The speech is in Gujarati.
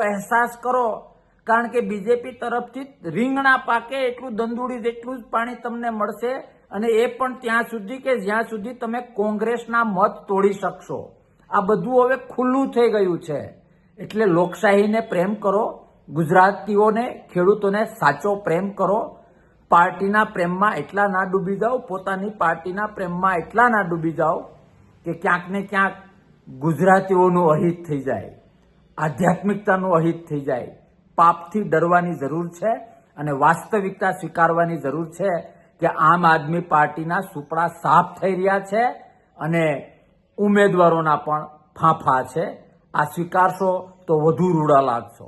અહેસાસ કરો, કારણ કે બીજેપી તરફથી રીંગણા પાકે એટલું દંદુડી જેટલું જ પાણી તમને મળશે, અને એ પણ ત્યાં સુધી કે જ્યાં સુધી તમે કોંગ્રેસના મત તોડી શકશો. આ બધું હવે ખુલ્લું થઈ ગયું છે. એટલે લોકશાહીને પ્રેમ કરો, ગુજરાતીઓને, ખેડૂતોને સાચો પ્રેમ કરો. પાર્ટીના પ્રેમમાં એટલા ના ડૂબી જાઓ, પોતાની પાર્ટીના પ્રેમમાં એટલા ના ડૂબી જાઓ કે ક્યાંક ને ક્યાંક ગુજરાતીઓનું અહિત થઈ જાય, આધ્યાત્મિકતાનું અહિત થઈ જાય. પાપથી ડરવાની જરૂર છે અને વાસ્તવિકતા સ્વીકારવાની જરૂર છે કે આમ આદમી પાર્ટીના સુપડા સાફ થઈ રહ્યા છે અને ઉમેદવારોના પણ ફાંફા છે. આ સ્વીકારશો તો વધુ રૂડા લાગશો.